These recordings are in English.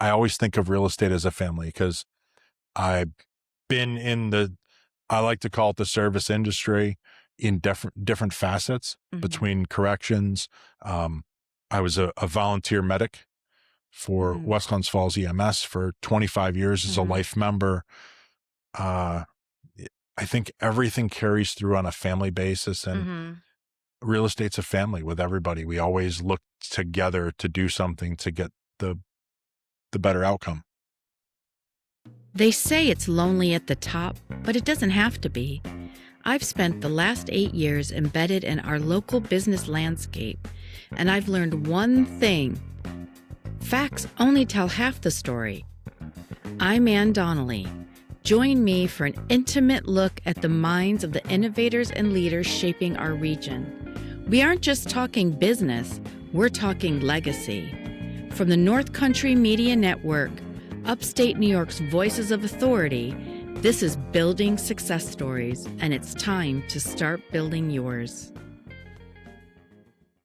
I always think of real estate as a family because I've been I like to call it the service industry in different facets between corrections. I was a volunteer medic for West Glens Falls EMS for 25 years as a life member. I think everything carries through on a family basis, and real estate's a family with everybody. We always look together to do something to get the better outcome. They say it's lonely at the top, but it doesn't have to be. I've spent the last 8 years embedded in our local business landscape, and I've learned one thing. Facts only tell half the story. I'm Donnelly. Join me for an intimate look at the minds of the innovators and leaders shaping our region. We aren't just talking business, we're talking legacy. From the North Country Media Network, Upstate New York's Voices of Authority, this is Building Success Stories, and it's time to start building yours.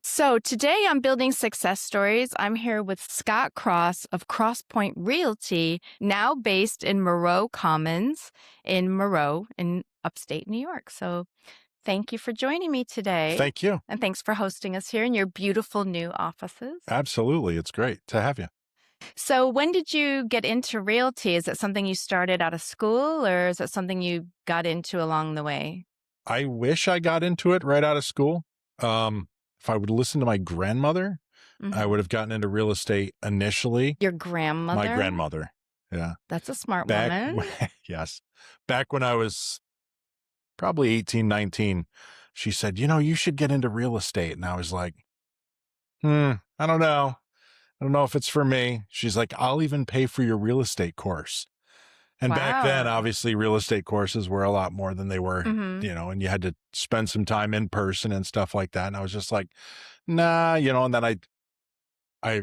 So today on Building Success Stories, I'm here with Scott Cross of Crosspoint Realty, now based in Moreau Commons in Moreau in Upstate New York. So thank you for joining me today. Thank you. And thanks for hosting us here in your beautiful new offices. Absolutely. It's great to have you. So when did you get into realty? Is it something you started out of school, or is it something you got into along the way? I wish I got into it right out of school. If I would listen to my grandmother, I would have gotten into real estate initially. Your grandmother? My grandmother. Yeah. That's a smart woman. Yes. Back when I was probably 18, 19, she said, you should get into real estate. And I was like, I don't know. I don't know if it's for me. She's like, I'll even pay for your real estate course. And back then, obviously, real estate courses were a lot more than they were, and you had to spend some time in person and stuff like that. And I was just like, nah, and then I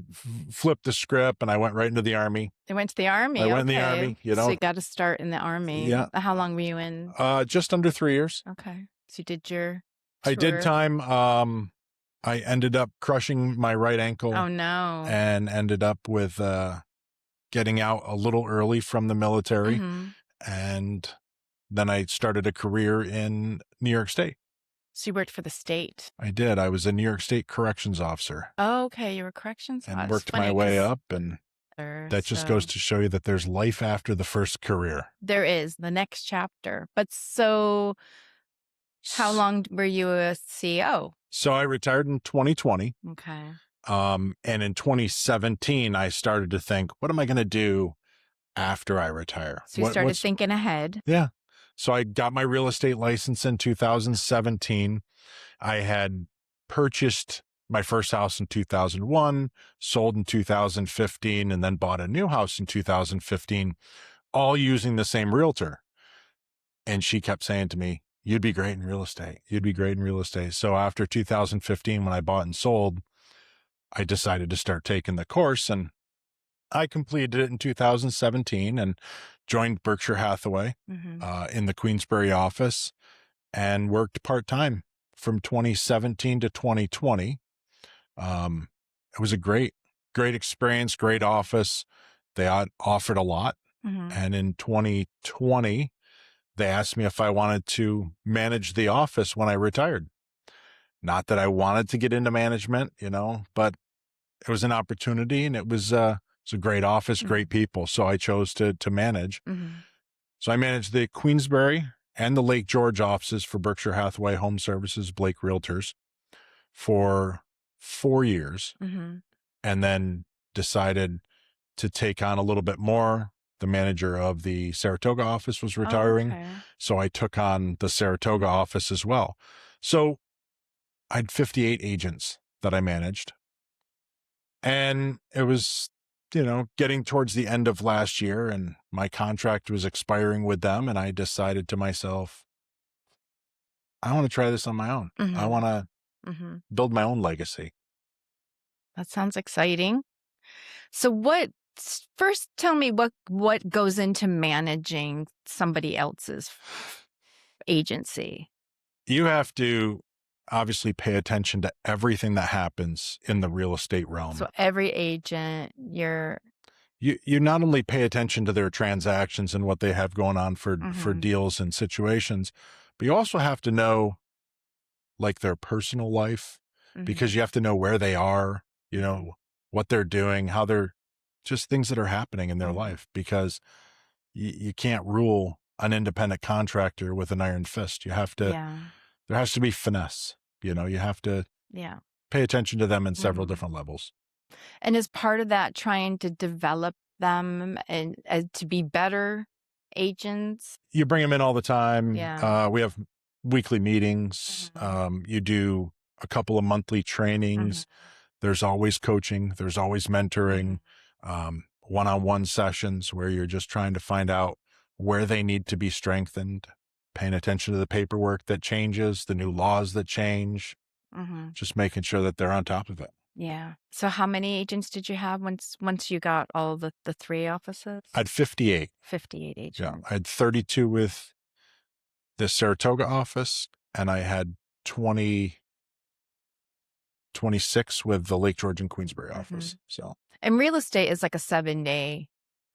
flipped the script and I went right into the Army. You went to the Army? I went in the Army, So you got to start in the Army. Yeah. How long were you in? Just under 3 years. Okay. So you did your tour. I did time. I ended up crushing my right ankle. Oh, no. And ended up with getting out a little early from the military. And then I started a career in New York State. So you worked for the state? I did. I was a New York State Corrections Officer. Oh, okay. You were a corrections officer. And worked my way up. And that just goes to show you that there's life after the first career. There is, the next chapter. But so how long were you a CEO? So I retired in 2020. Okay. And in 2017, I started to think, what am I going to do after I retire? So you started thinking ahead. Yeah. So I got my real estate license in 2017. I had purchased my first house in 2001, sold in 2015, and then bought a new house in 2015, all using the same realtor. And she kept saying to me, you'd be great in real estate. You'd be great in real estate. So after 2015, when I bought and sold, I decided to start taking the course, and I completed it in 2017 and joined Berkshire Hathaway in the Queensbury office and worked part-time from 2017 to 2020. It was a great experience, great office. They offered a lot. And in 2020, they asked me if I wanted to manage the office when I retired. Not that I wanted to get into management, but it was an opportunity, and it was a great office, great people. So I chose to manage. So I managed the Queensbury and the Lake George offices for Berkshire Hathaway Home Services, Blake Realtors for 4 years, and then decided to take on a little bit more. The manager of the Saratoga office was retiring. So I took on the Saratoga office as well. So I had 58 agents that I managed. And it was, getting towards the end of last year, and my contract was expiring with them. And I decided to myself, I want to try this on my own. I want to build my own legacy. That sounds exciting. So first tell me what goes into managing somebody else's agency. You have to obviously pay attention to everything that happens in the real estate realm. So every agent, you not only pay attention to their transactions and what they have going on for Mhm. deals and situations, but you also have to know like their personal life, because Mhm. you have to know where they are, you know, what they're doing, how they're just things that are happening in their Mhm. life, because you can't rule an independent contractor with an iron fist. You have to, Yeah. there has to be finesse, you have to Yeah. pay attention to them in several Mhm. different levels. And is part of that trying to develop them and to be better agents? You bring them in all the time. Yeah. We have weekly meetings. Mhm. You do a couple of monthly Mhm. trainings. There's always coaching. There's always mentoring, Mhm. one-on-one sessions where you're just trying to find out where they need to be strengthened, paying attention to the paperwork that changes, the new laws that change, Mhm. just making sure that they're on top of it. Yeah. So how many agents did you have once you got all the 3 offices? I had 58. 58 Yeah. agents. I had 32 with the Saratoga office, and I had 26 with the Lake George and Queensbury office. Mhm. So And real estate is like a 7-day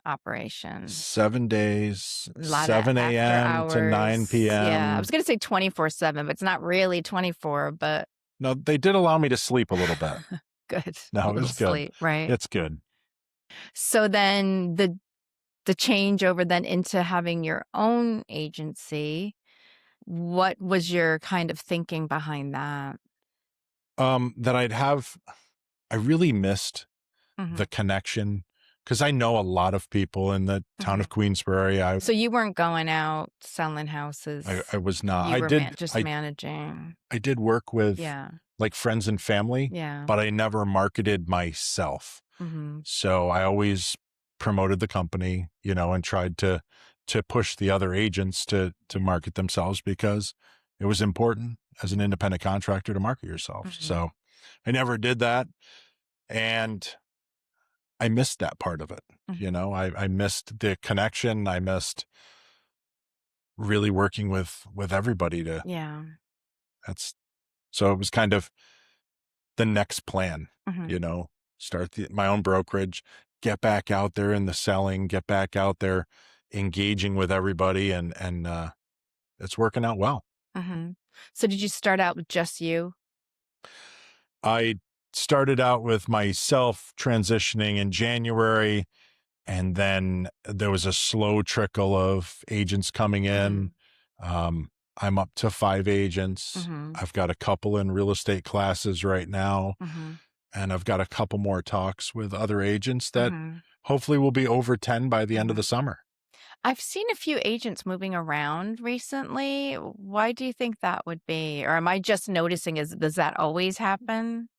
operation. 7 days, A lot of 7 after a.m. to 9 hours. Yeah, I p.m. was gonna say 24/7, but it's not really 24, but No, they did allow me to sleep a little bit. good. A No, it little was good. sleep, right? It's good. So then the changeover then into having your own agency, what was your kind of thinking behind that? That I really missed Mhm. the connection, because I know a lot of people in the town Mhm. of Queensbury. So you weren't going out selling houses. I was not. You were just managing. I did work with Yeah. like friends and family, Yeah. but I never marketed myself. Mhm. So I always promoted the company, and tried to push the other agents to market themselves, because it was important as an independent contractor to market yourself. Mhm. So I never did that, and I missed that part of it. Mhm. I missed the connection. I missed really working with everybody to Yeah. that's so it was kind of the next plan, Mhm. you know, start my own brokerage, get back out there in the selling, get back out there engaging with everybody, and it's working out well. Mhm. So did you start out with just you? I started out with myself transitioning in January, and then there was a slow trickle of agents coming in. Mhm. Um, I'm up to 5 agents. Mhm. I've got a couple in real estate classes right now, Mhm. and I've got a couple more talks with other agents that Mhm. hopefully will be over 10 by the end of Mhm. the summer. I've seen a few agents moving around recently. Why do you think that would be? Or am I just noticing does that always happen?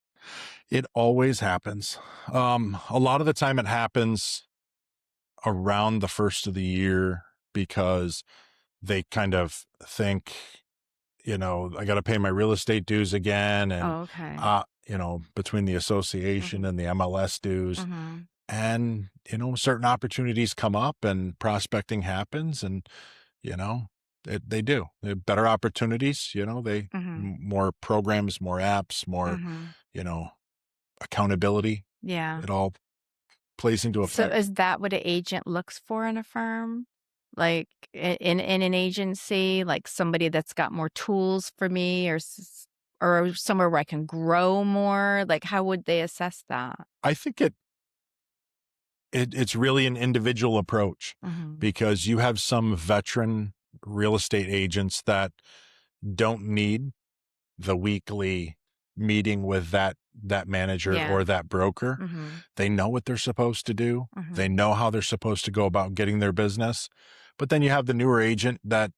It always happens. A lot of the time it happens around the first of the year, because they kind of think, I got to pay my real estate dues again. And, Oh, okay. between the association Mhm. and the MLS dues, Mhm. and, certain opportunities come up and prospecting happens, and, you know, they do. They're better opportunities, Mhm. more programs, more apps, more, Mhm. you know, accountability. Yeah. It all plays into So effect. is that what an agent looks for in a firm? Like in an agency, like somebody that's got more tools for me or somewhere where I can grow more? Like how would they assess that? I think it's really an individual approach, Mhm. because you have some veteran real estate agents that don't need the weekly meeting with that manager Yeah. or that broker. Mhm. They know what they're supposed to do. They Mhm. know how they're supposed to go about getting their business. But then you have the newer agent that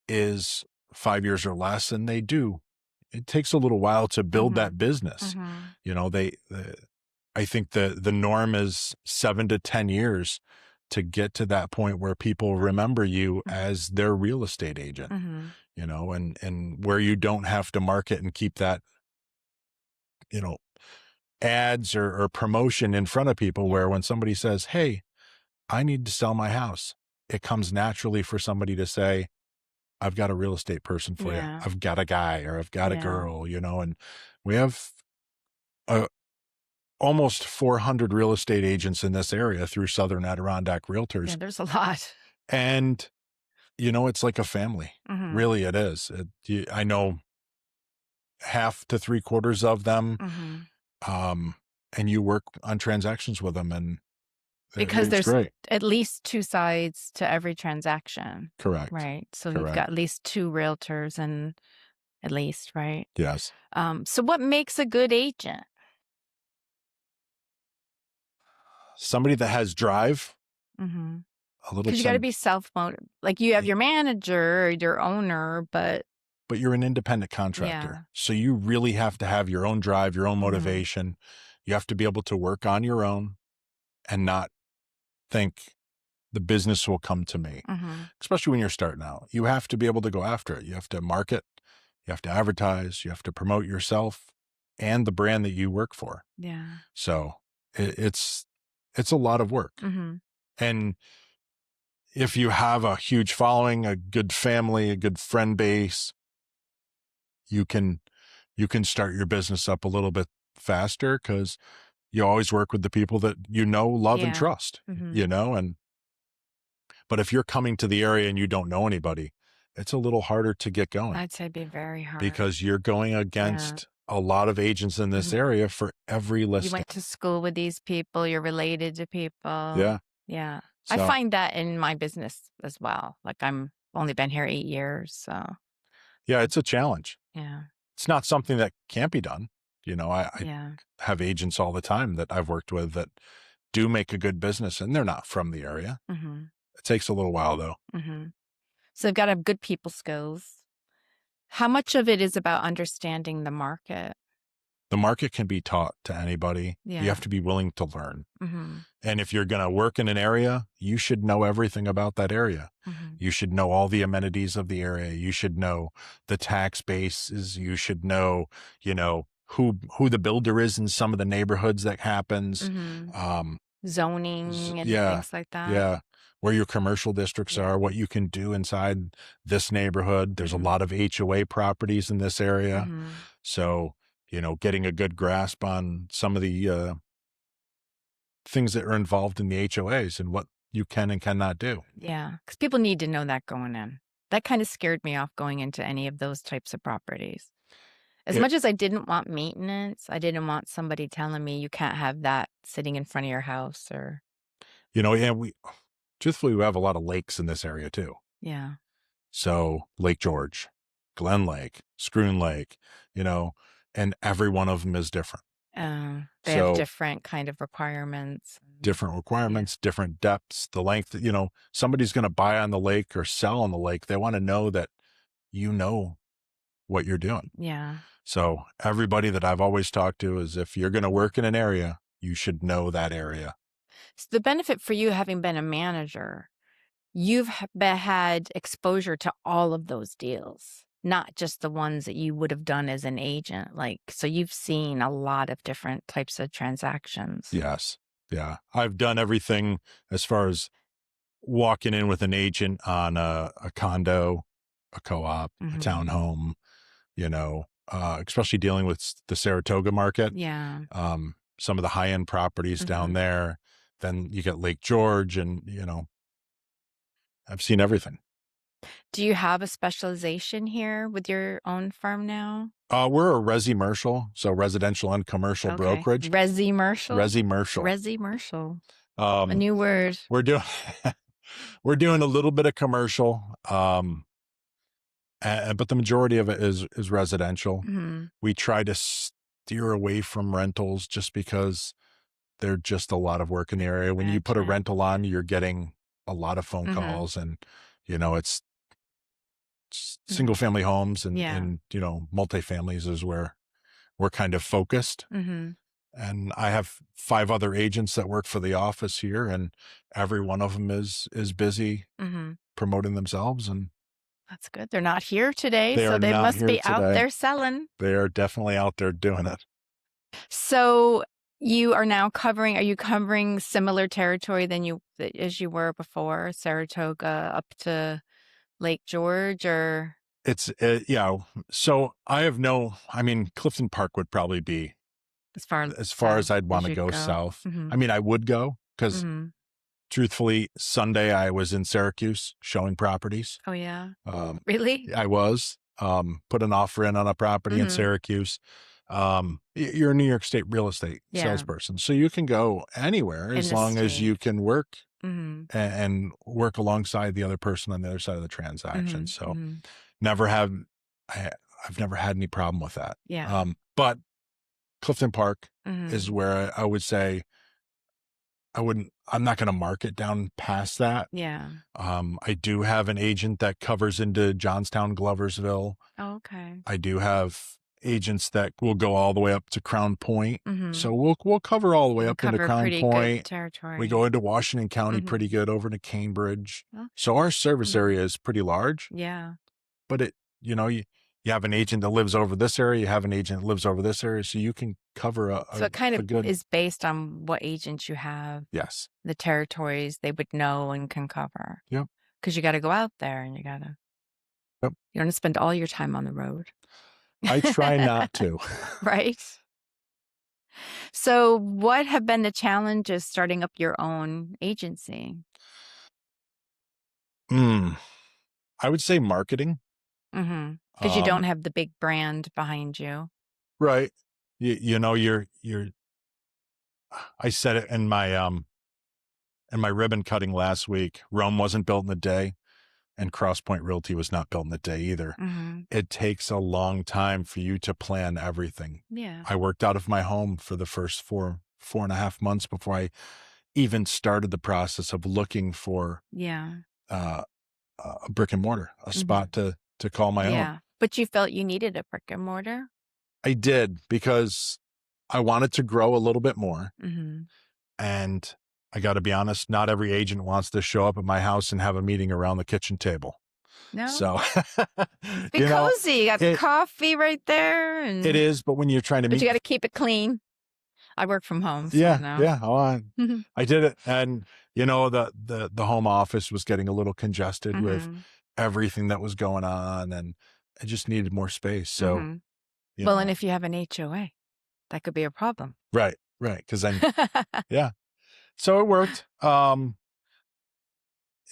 is 5 years or less, and it takes a little while to build that Mhm. business. Mhm. I think the norm is 7 to 10 years to get to that point where people remember you Mhm. as their real estate agent, Mhm. and where you don't have to market and keep that, you know, ads or promotion in front of people, Yeah. where when somebody says, "Hey, I need to sell my house," it comes naturally for somebody to say, "I've got a real estate person for you. Yeah. I've got a guy or I've got a Yeah. girl," and we have a almost 400 real estate agents in this area through Southern Adirondack Realtors. Yeah, there's a lot. And, it's like a family. Mm-hmm. Really, it is. I know half to 3/4 of them. Mm-hmm. And you work on transactions with them, and Because it's there's great. at least two sides to every transaction. Correct. Right. So you've Correct. got at least two realtors and at least, right? Yes. So what makes a good agent? Somebody that has drive, Mm-hmm. a little Because you got to be self-motivated. Like you have your manager or your owner, but you're an independent contractor. So you really have to have your own drive, your own motivation. You have to be able to work on your own and not think the business will come to me, especially when you're starting out. You have to be able to go after it. You have to market, you have to advertise, you have to promote yourself and the brand that you work for. Yeah. So it's a lot of work. And if you have a huge following, a good family, a good friend base, you can start your business up a little bit faster because you always work with the people that love, and trust, but if you're coming to the area and you don't know anybody, it's a little harder to get going. I'd say it'd be very hard. Because you're going against a lot of agents in this area for every listing. You went to school with these people, you're related to people. Yeah. Yeah. So, I find that in my business as well. Like I'm only been here 8 years, so. Yeah, it's a challenge. Yeah. It's not something that can't be done. I have agents all the time that I've worked with that do make a good business, and they're not from the area. It takes a little while, though. So they've got to have good people skills. How much of it is about understanding the market? The market can be taught to anybody. Yeah. You have to be willing to learn. And if you're going to work in an area, you should know everything about that area. You should know all the amenities of the area. You should know the tax bases. You should know, who the builder is in some of the neighborhoods that happens. Zoning and things like that. Yeah. Where your commercial districts are, what you can do inside this neighborhood. There's a lot of HOA properties in this area. So, getting a good grasp on some of the things that are involved in the HOAs and what you can and cannot do. Yeah, because people need to know that going in. That kind of scared me off going into any of those types of properties. As much as I didn't want maintenance, I didn't want somebody telling me you can't have that sitting in front of your house or. Truthfully, we have a lot of lakes in this area too. Yeah. So Lake George, Glen Lake, Scroon Lake, and every one of them is different. They have different kind of requirements. Different depths, the length, somebody's going to buy on the lake or sell on the lake. They want to know that you know what you're doing. Yeah. So everybody that I've always talked to is if you're going to work in an area, you should know that area. So the benefit for you having been a manager, you've had exposure to all of those deals, not just the ones that you would have done as an agent. So you've seen a lot of different types of transactions. Yes. Yeah. I've done everything as far as walking in with an agent on a condo, a co-op, a townhome, especially dealing with the Saratoga market. Yeah. Some of the high-end properties down there. Then you get Lake George and, I've seen everything. Do you have a specialization here with your own firm now? We're a resi-mercial, so residential and commercial brokerage. Resi-mercial? Resi-mercial. Resi-mercial. A new word. We're doing a little bit of commercial, but the majority of it is residential. We try to steer away from rentals just because they're just a lot of work in the area. When you put a rental on, you're getting a lot of phone calls and, it's single family homes and multifamilies is where we're kind of focused. And I have 5 other agents that work for the office here, and every one of them is busy promoting themselves. And that's good. They're not here today, so they must be out there selling. They are definitely out there doing it. So you are now are you covering similar territory as you were before, Saratoga up to Lake George, or? It's, So Clifton Park would probably be as far as far as south I'd want as to you'd go go. south. Mhm. I mean, I would go because Mhm. truthfully, Sunday I was in Syracuse showing properties. Oh, yeah? Um, Really? I was put an offer in on a property in Mhm. Syracuse. You're a New York State real estate Yeah. salesperson, so you can go anywhere In as the long as you state. can work Mhm. and work alongside the other person on the other side of the transaction. Mhm. So Mhm. never have I, I've never had any problem with that. Yeah. But Clifton Park is Mhm. where I would say I'm not going to market down past that. Yeah. I do have an agent that covers into Johnstown, Gloversville. Oh, okay. I do have agents that will go all the way up to Crown Point. Mhm. So we'll cover all the way You up into cover Crown pretty good Point. We territory. go into Washington County Mhm. pretty good over to Cambridge. Okay. So our service Mhm. area is pretty large, Yeah. but you have an agent that lives over this area, you have an agent that lives over this area, so you can cover So it kind a of good, is based on what agents you have, yes. the territories they would know and can cover. Yep. Because you gotta go out there and Yep. you don't spend all your time on the road. I try not to. Right? So what have been the challenges starting up your own agency? Mm, I would say marketing. Mhm. 'Cause you don't Um, have the big brand behind you. right. You're I said it in my ribbon cutting last week. Rome wasn't built in a day, and Crosspoint Realty was not built in a day either. Mhm. It takes a long time for you to plan everything. Yeah. I worked out of my home for the first 4.5 months before I even started the process of looking for Yeah. uh, a brick and mortar, a Mhm. spot to call my own. Yeah. But you felt you needed a brick and mortar? I did because I wanted to grow a little bit more. Mhm. And I got to be honest, not every agent wants to show up at my house and have a meeting around the kitchen table. No? So, Be you know, cozy. You got the it coffee right there it and is, but when you're trying to but you meet, gotta keep it clean. I work from home, so I yeah, know. yeah, oh, I did it, and the home office was getting a little congested with Mhm. everything that was going on, and I just needed more space. So, Mhm. you Well, and know, if you have an HOA, that could be a problem. right, right, because then, yeah, so it worked.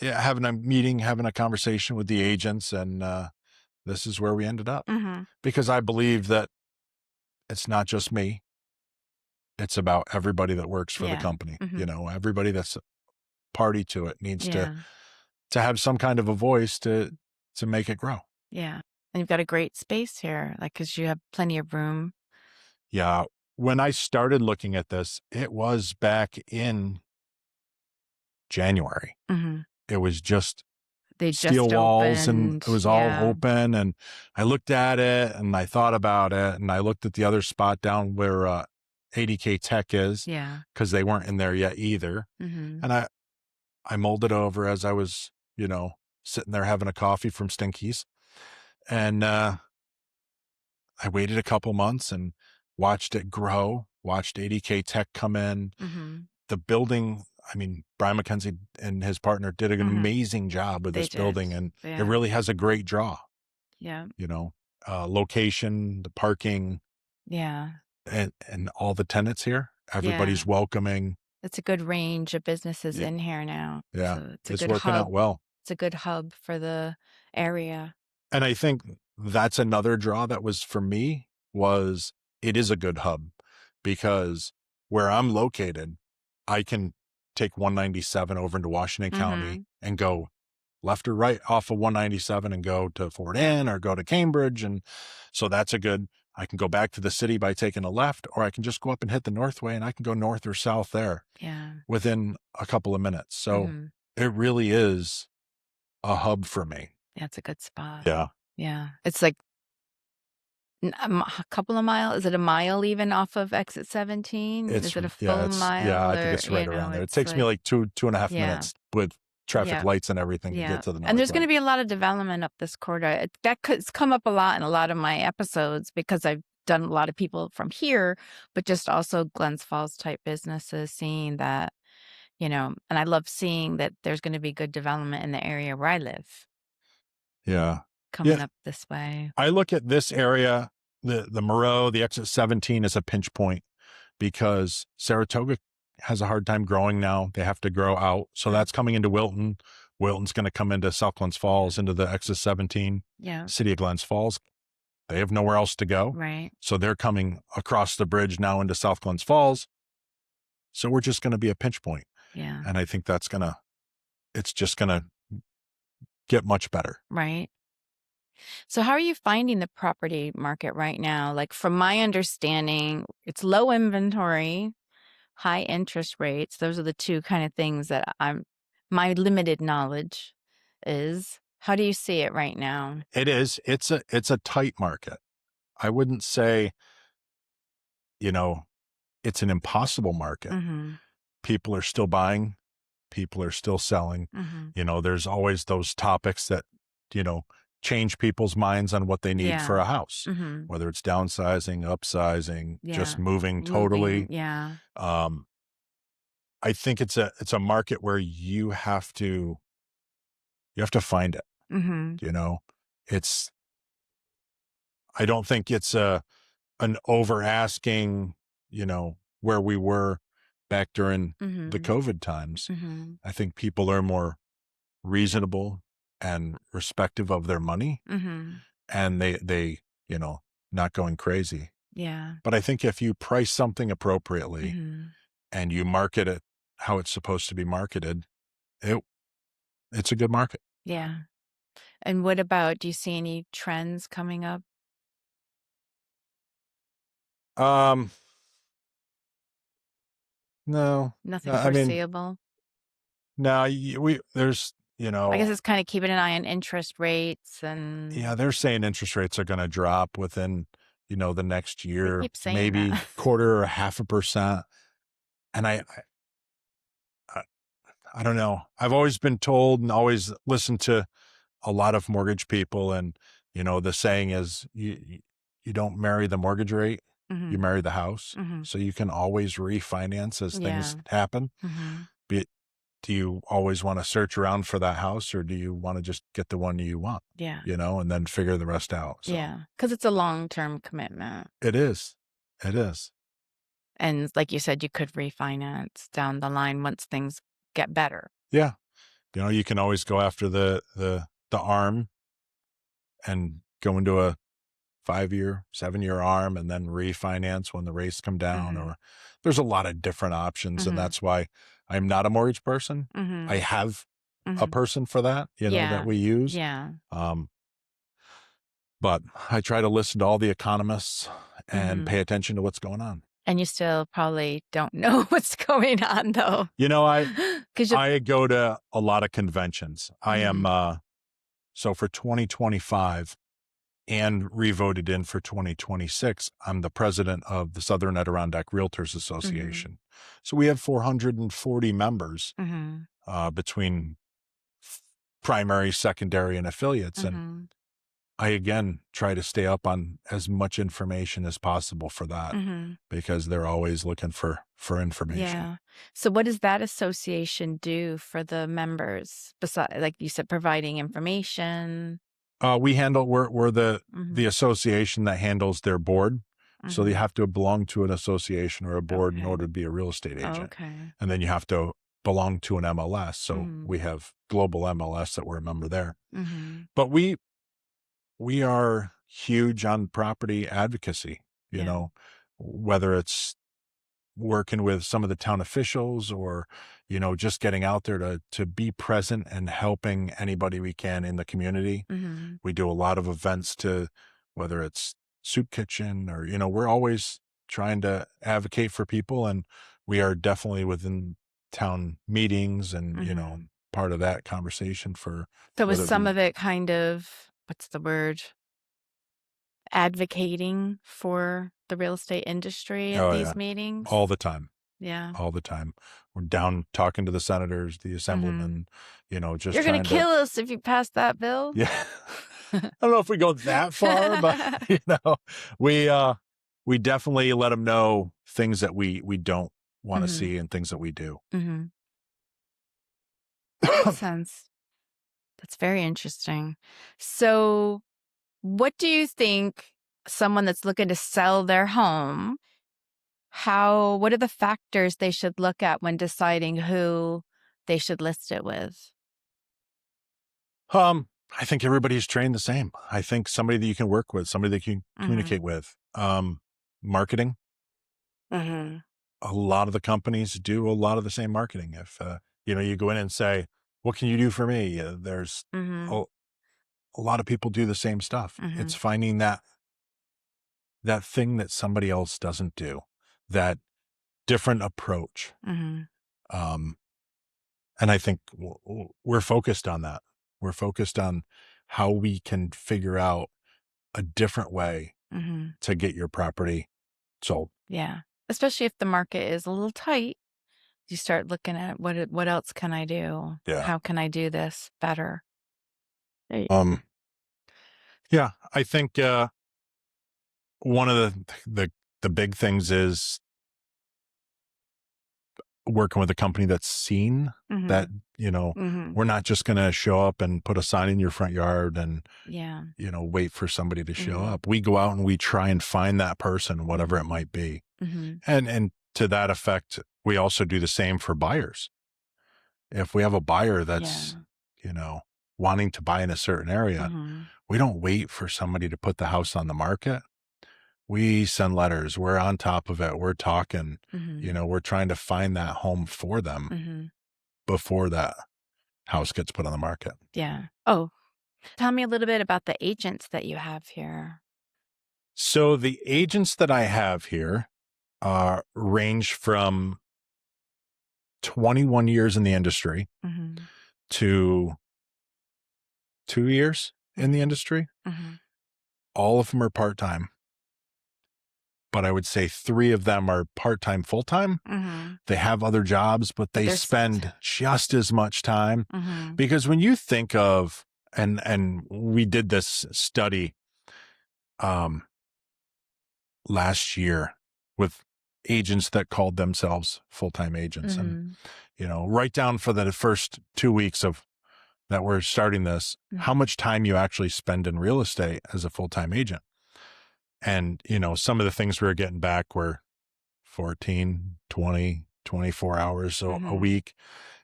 Yeah, having a meeting, having a conversation with the agents, and this is where we ended up Mhm. because I believe that it's not just me. It's about everybody that works for the Yeah. company. Mhm. Everybody that's party to it needs to Yeah. have some kind of a voice to make it grow. Yeah. And you've got a great space here, like, 'cause you have plenty of room. Yeah. When I started looking at this, it was back in January. Mhm. It was just They steel just walls and opened. it was all Yeah. open. And I looked at it and I thought about it. And I looked at the other spot down where 80K Tech is Yeah. because they weren't in there yet either. Mhm. And I mulled it over as I was, sitting there having a coffee from Stinky's. And I waited a couple months and watched it grow, watched 80K Tech come in. Mhm. The building, I mean, Brian McKenzie and his partner did an Mhm. amazing job with They this did. building, and it Yeah. really has a great draw, Yeah. you know, location, the parking, Yeah. and all the tenants here. Yeah. Everybody's welcoming. It's a good range of businesses Yeah, in here now. yeah, So it's a it's good working out hub. well. It's a good hub for the area. And I think that's another draw that was for me was it is a good hub because where I'm located, I can take 197 over into Washington County Mhm. and go left or right off of 197 and go to Fort Ann or go to Cambridge. And so that's I can go back to the city by taking a left, or I can just go up and hit the Northway and I can go north or south there Yeah. within a couple of minutes. So Mhm. it really is a hub for me. That's a good spot. Yeah. Yeah. It's like a couple of miles. Is it a mile even off of exit 17? Is it a full I mile think or, it's right around there. It it's takes me like, like 2.5 yeah. minutes with traffic Yeah. lights and everything to Yeah. get to the And there's going Northway. to be a lot of development up this corridor. It's come up a lot in a lot of my episodes because I've done a lot of people from here, but just also Glens Falls type businesses, seeing that, and I love seeing that there's going to be good development in the area where I live Yeah. coming Yeah. up this way. I look at this area, the Moreau, the exit 17 as a pinch point because Saratoga has a hard time growing now. They have to grow out. So that's coming into Wilton. Wilton's going to come into South Glens Falls, into the Exit 17. Yeah. City of Glens Falls. They have nowhere else to go. Right. So they're coming across the bridge now into South Glens Falls. So we're just going to be a pinch point. Yeah. And I think it's just going to get much better. Right. So how are you finding the property market right now? Like, from my understanding, it's low inventory, high interest rates. Those are the two kind of things that my limited knowledge is. How do you see it right now? It is. It's a tight market. I wouldn't say, it's an impossible market. Mm-hmm. People are still buying. People are still selling. Mm-hmm. There's always those topics that, change people's minds on what they need Yeah. for a house, Mm-hmm. whether it's downsizing, upsizing, just Yeah. moving totally. Yeah. I think it's a market where you have to find it. Mm-hmm. I don't think it's an over asking, where we were back during Mm-hmm. the COVID times. Mm-hmm. I think people are more reasonable and respective of their money, Mm-hmm. and they not going crazy. Yeah. But I think if you price something appropriately Mm-hmm. and you market it how it's supposed to be marketed, it's a good market. Yeah. And what about, do you see any trends coming up? No, Nothing I mean, foreseeable? no, there's, I guess it's kind of keeping an eye on interest rates and yeah, they're saying interest rates are going to drop within, the next they year, keep saying maybe that. quarter or 0.5%. And I don't know. I've always been told and always listened to a lot of mortgage people. And, the saying is you don't marry the mortgage rate, you Mm-hmm. marry the house. Mm-hmm. So you can always refinance as things Yeah. happen. Mm-hmm. Do you always want to search around for that house, or do you want to just get the one you want, Yeah. and then figure the rest out? So Yeah. Because it's a long-term commitment. it is. It is. And like you said, you could refinance down the line once things get better. Yeah. You can always go after the arm and go into a 5-year, 7-year arm and then refinance when the rates come down. Mm-hmm. Or there's a lot of different options. Mm-hmm. And that's why I'm not a mortgage person. Mm-hmm. I have a Mm-hmm. person for that, Yeah. that we use. Yeah. But I try to listen to all the economists and Mm-hmm. pay attention to what's going on. And you still probably don't know what's going on, though. I go to a lot of conventions. I Mm-hmm. am, so for 2025 and revoted in for 2026, I'm the president of the Southern Adirondack Realtors Association. So we have 440 members Mm-hmm. between primary, secondary, and affiliates. Mm-hmm. And I, again, try to stay up on as much information as possible for that, Mm-hmm. because they're always looking for information. Yeah. So what does that association do for the members? Besides, like you said, providing information? We're the Mm-hmm. association that handles their board. So you Mm-hmm. have to belong to an association or a board in Okay. order to be a real estate Oh, agent. okay. And then you have to belong to an MLS. So Mhm. we have global MLS that we're a member there. Mm-hmm. But we are huge on property advocacy, Yeah. Whether it's working with some of the town officials or, just getting out there to be present and helping anybody we can in the community. Mm-hmm. We do a lot of events whether it's soup kitchen or, we're always trying to advocate for people, and we are definitely within town meetings and, Mm-hmm. part of that conversation for. So was whether it some be- of it kind of, what's the word? Advocating for the real estate industry at Oh, these yeah. meetings? All the time. Yeah. All the time. We're down talking to the senators, the assemblymen, just You're going trying to kill us if you pass that bill? Yeah. I don't know if we go that far, but we definitely let them know things that we don't want to Mhm. see and things that we do. Mm-hmm. Makes sense. That's very interesting. So what do you think someone that's looking to sell their home, what are the factors they should look at when deciding who they should list it with? I think everybody's trained the same. I think somebody that you can work with, somebody that you can communicate with. Marketing. Mm-hmm. A lot of the companies do a lot of the same marketing. If you go in and say, "What can you do for me?" There's Mm-hmm. a lot of people do the same stuff. Mm-hmm. It's finding that thing that somebody else doesn't do, that different approach. Mm-hmm. And I think we're focused on that. We're focused on how we can figure out a different way Mm-hmm. to get your property sold. Yeah. Especially if the market is a little tight, you start looking at what else can I do? Yeah. How can I do this better? Yeah, I think one of the big things is working with a company that's seen Mm-hmm. that, Mm-hmm. we're not just going to show up and put a sign in your front yard and, Yeah. wait for somebody to show Mhm. up. We go out and we try and find that person, whatever it might be. Mm-hmm. And to that effect, we also do the same for buyers. If we have a buyer that's, wanting to buy in a certain area, Mm-hmm. we don't wait for somebody to put the house on the market. We send letters. We're on top of it. We're talking, Mm-hmm. we're trying to find that home for them Mm-hmm. before that house gets put on the market. Yeah. Oh, tell me a little bit about the agents that you have here. So the agents that I have here range from 21 years in the industry Mm-hmm. to 2 years in the industry. Mm-hmm. All of them are part-time, but I would say 3 of them are part-time, full-time. Mm-hmm. They have other jobs, but they spend just as much time. Mm-hmm. Because when you think of, and we did this study last year with agents that called themselves full-time agents, and right down for the first 2 weeks of that we're starting this, how much time you actually spend in real estate as a full-time agent. And, some of the things we were getting back were 14, 20, 24 hours a week.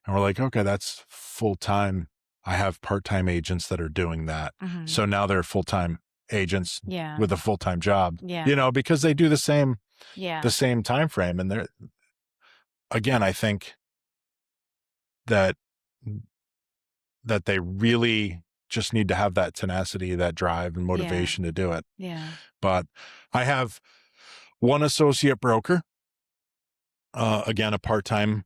And we're like, okay, that's full-time. I have part-time agents that are doing that. Mm-hmm. So now they're full-time agents with a full-time job, Yeah. because they do the same time frame. And they're, again, I think that they really just need to have that tenacity, that drive and motivation to do it. Yeah. But I have one associate broker, again, a part-time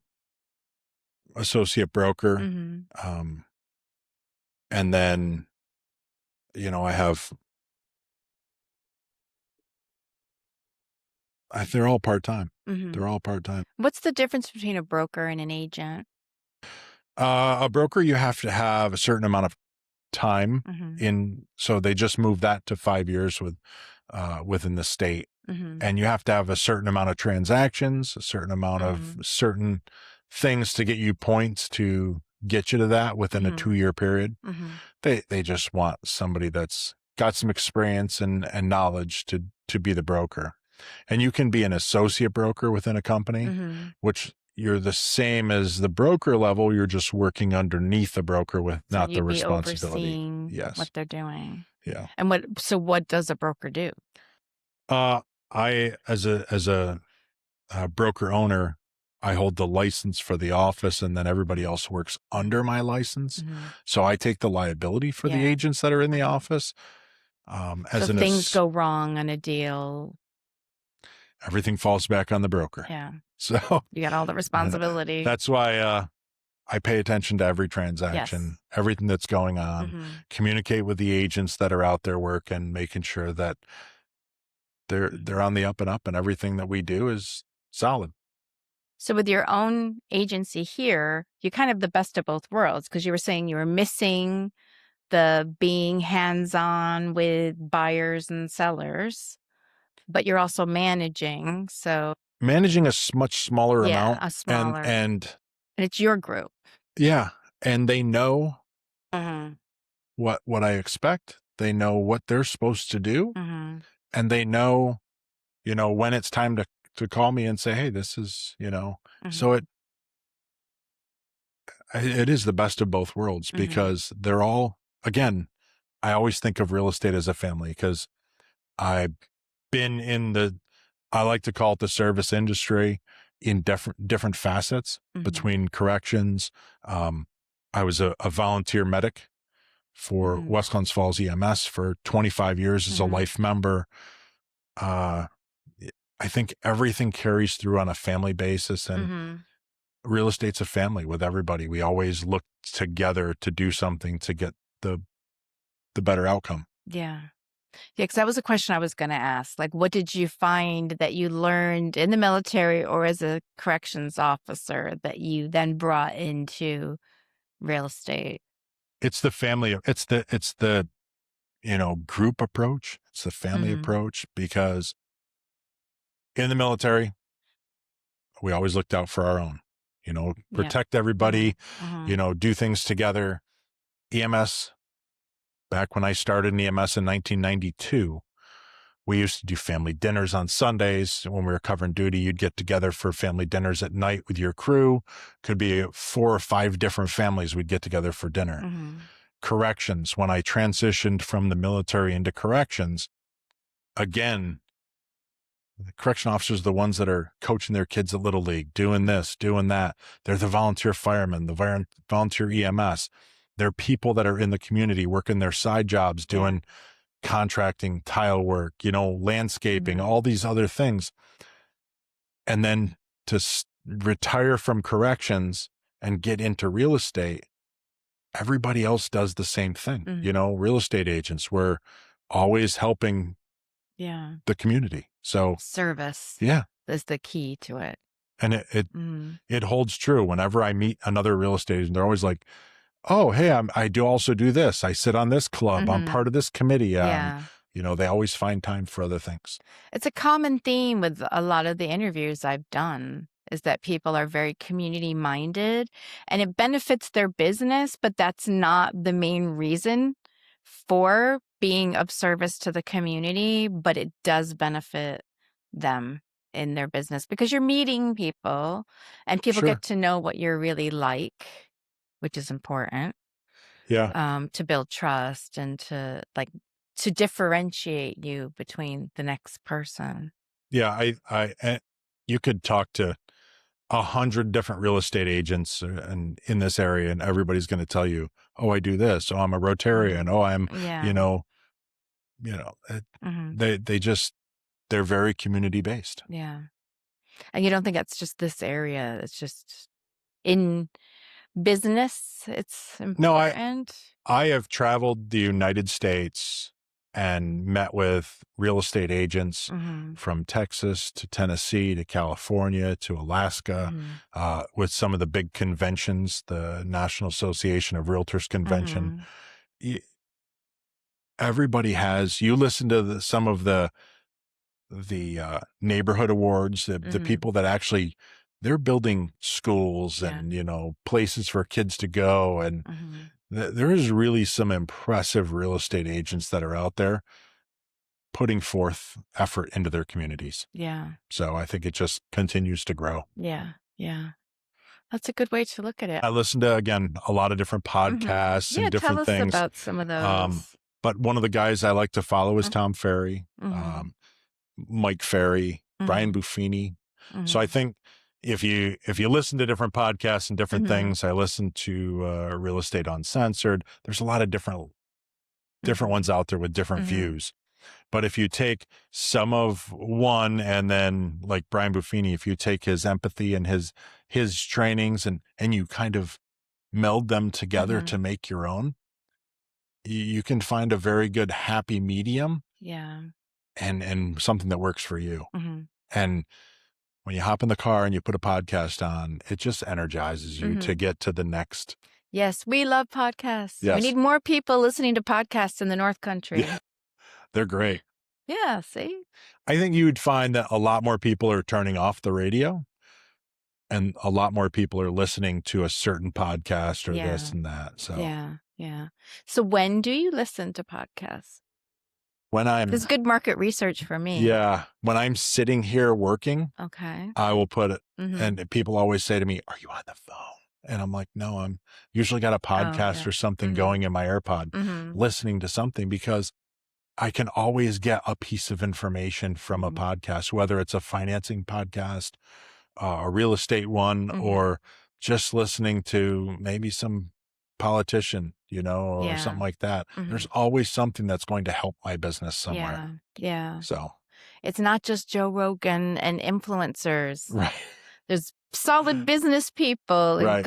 associate broker. Mm-hmm. And then, they're all part-time. Mm-hmm. They're all part-time. What's the difference between a broker and an agent? A broker, you have to have a certain amount of time Mm-hmm. so they just moved that to 5 years within the state. Mm-hmm. And you have to have a certain amount of transactions, a certain amount of certain things to get you points to get you to that within a 2-year period. Mm-hmm. They just want somebody that's got some experience and knowledge to be the broker. And you can be an associate broker within a company, which you're the same as the broker level. You're just working underneath the broker with So not you'd the be responsibility. overseeing Yes. what they're doing. Yeah. And what does a broker do? I, as a broker owner, I hold the license for the office, and then everybody else works under my license. Mm-hmm. So I take the liability for the agents that are in the office. As so things go wrong on a deal, everything falls back on the broker. Yeah. So You got all the responsibility. That's why I pay attention to every transaction, everything that's going on, communicate with the agents that are out there working, making sure that they're on the up and up, and everything that we do is solid. So with your own agency here, you're kind of the best of both worlds, because you were saying you were missing the being hands-on with buyers and sellers, but you're also managing. So Managing a much smaller amount. a smaller. And it's your group. Yeah. And they know Mm-hmm. what I expect. They know what they're supposed to do. Mm-hmm. And they know, when it's time to call me and say, hey, this is, Mhm. so it is the best of both worlds, Mhm. because they're all, again, I always think of real estate as a family, because I've been I like to call it the service industry in different facets Mhm. between corrections. I was a volunteer medic for Mhm. West Glens Falls EMS for 25 years as a Mhm. life member. Uh, I think everything carries through on a family basis, and Mhm. real estate's a family with everybody. We always look together to do something to get the better outcome. Yeah. Yeah, because that was a question I was going to ask. Like, what did you find that you learned in the military or as a corrections officer that you then brought into real estate? It's the family. It's the group approach. It's the family Mhm. approach, because in the military, we always looked out for our own, Yeah. protect everybody, Mhm. do things together. EMS, back when I started in EMS in 1992, we used to do family dinners on Sundays. When we were covering duty, you'd get together for family dinners at night with your crew. Could be 4 or 5 different families we'd get together for dinner. Mhm. Corrections, when I transitioned from the military into corrections, again, the correction officers are the ones that are coaching their kids at Little League, doing this, doing that. They're the volunteer firemen, the volunteer EMS. They're people that are in the community working their side jobs, Yeah. doing contracting, tile work, landscaping, Mhm. all these other things. And then to retire from corrections and get into real estate, everybody else does the same thing. Mhm. Real estate agents, we're always helping Yeah. the community. So Service yeah. is the key to it. And it Mhm. it holds true. Whenever I meet another real estate agent, they're always like, oh, hey, I do also do this. I sit on this club. I'm Mhm. part of this committee. Yeah. They always find time for other things. It's a common theme with a lot of the interviews I've done is that people are very community minded and it benefits their business, but that's not the main reason for being of service to the community, but it does benefit them in their business because you're meeting people and people Sure. get to know what you're really like, which is important, Yeah. to build trust and to differentiate you between the next person. Yeah. You could talk to 100 different real estate agents and in this area, and everybody's going to tell you, oh, I do this. Oh, I'm a Rotarian. Mhm. Oh, I'm, Yeah. you know, you know, it- Mhm. they're very community based. Yeah. And you don't think that's just this area, it's just in business, it's No, important? I have traveled the United States and met with real estate agents Mhm. from Texas to Tennessee to California to Alaska, Mhm. with some of the big conventions, the National Association of Realtors convention. Mhm. Y- Everybody has. You listen to some of the neighborhood awards, the Mhm. people that actually they're building schools Yeah. and places for kids to go, and Mhm. there is really some impressive real estate agents that are out there putting forth effort into their communities. Yeah. So I think it just continues to grow. Yeah. Yeah. That's a good way to look at it. I listen to, again, a lot of different Mhm. podcasts Yeah, and tell different us things. about some of Um, those. but one of the guys I like to follow is Mm. Tom Ferry, Mhm. Mike Ferry, Brian Mhm. Buffini. So I Mhm. think if you listen to different podcasts and different Mhm. things, I listen to Real Estate Uncensored. There's a lot of different Mhm. ones out there with different Mhm. views. But if you take some of one, and then like Brian Buffini, if you take his empathy and his trainings and you kind of meld them together Mhm. to make your own, you can find a very good happy medium Yeah. and something that works for you. Mhm. And when you hop in the car and you put a podcast on, it just energizes you to Mhm. get to the next. Yes, we love podcasts. We Yes. need more people listening to podcasts in the North Country. Yeah, they're great. Yeah, see? I think you would find that a lot more people are turning off the radio and a lot more people are listening to a certain podcast or this Yeah. and that. So Yeah. Yeah. So when do you listen to podcasts? when I'm, This is good market research for me. yeah, when I'm sitting here working, Okay. I will put it, Mhm. and people always say to me, "Are you on the phone?" And I'm like, "No, I'm usually got a podcast yeah. or something Mhm. going in my AirPod, Mhm. listening to something, because I can always get a piece of information from a Mhm. podcast, whether it's a financing podcast, a real estate one, Mhm. or just listening to maybe some politician, or Yeah. something like that. There's Mhm. always something that's going to help my business somewhere. Yeah. So, It's not just Joe Rogan and influencers. right, There's solid business people and right.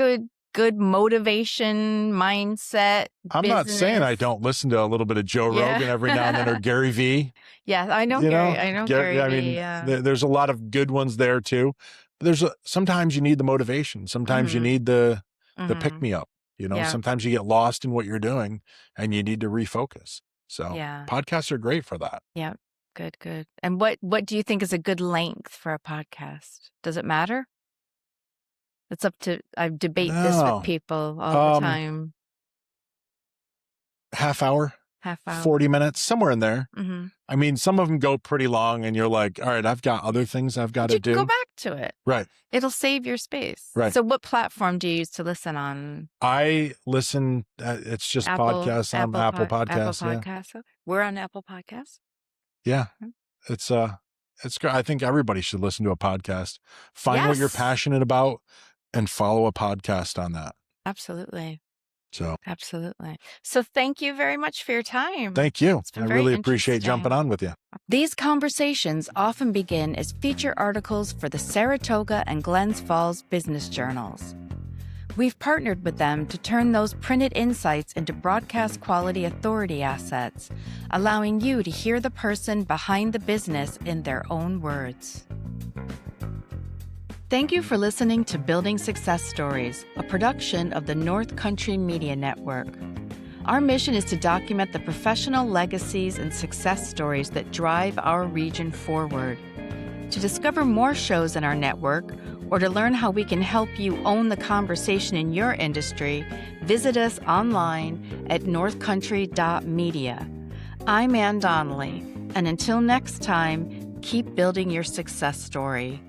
good motivation, mindset, I'm not saying I business. don't listen to a little bit of Joe Yeah. Rogan every now and then, or Gary Vee. Yeah, I know You Gary. know, I know Gary I Vee. mean, Yeah. there's a lot of good ones there too. But sometimes you need the motivation. Sometimes you Mhm. need the pick Mhm. me up. Yeah. Sometimes you get lost in what you're doing and you need to refocus. So Yeah. podcasts are great for that. Yeah. Good. And what do you think is a good length for a podcast? Does it matter? It's up to I debate this with No, people all the time. half hour, Half hour. 40 minutes, somewhere in there. Mhm. I mean, some of them go pretty long and you're like, all right, I've got other things I've got But to you can do. go back to it. Right. It'll save your space. Right. So what platform do you use to listen on? I listen, it's just podcasts on Apple Podcasts. Apple Podcasts. We're on Apple Podcasts. Yeah. Mhm. It's great. I think everybody should listen to a podcast. Find what you're Yes. passionate about and follow a podcast on that. Absolutely. So Absolutely. So thank you very much for your time. thank you. It's been I very really appreciate interesting. jumping on with you. These conversations often begin as feature articles for the Saratoga and Glens Falls business journals. We've partnered with them to turn those printed insights into broadcast quality authority assets, allowing you to hear the person behind the business in their own words. Thank you for listening to Building Success Stories, a production of the North Country Media Network. Our mission is to document the professional legacies and success stories that drive our region forward. To discover more shows in our network, or to learn how we can help you own the conversation in your industry, visit us online at northcountry.media. I'm Ann Donnelly, and until next time, keep building your success story.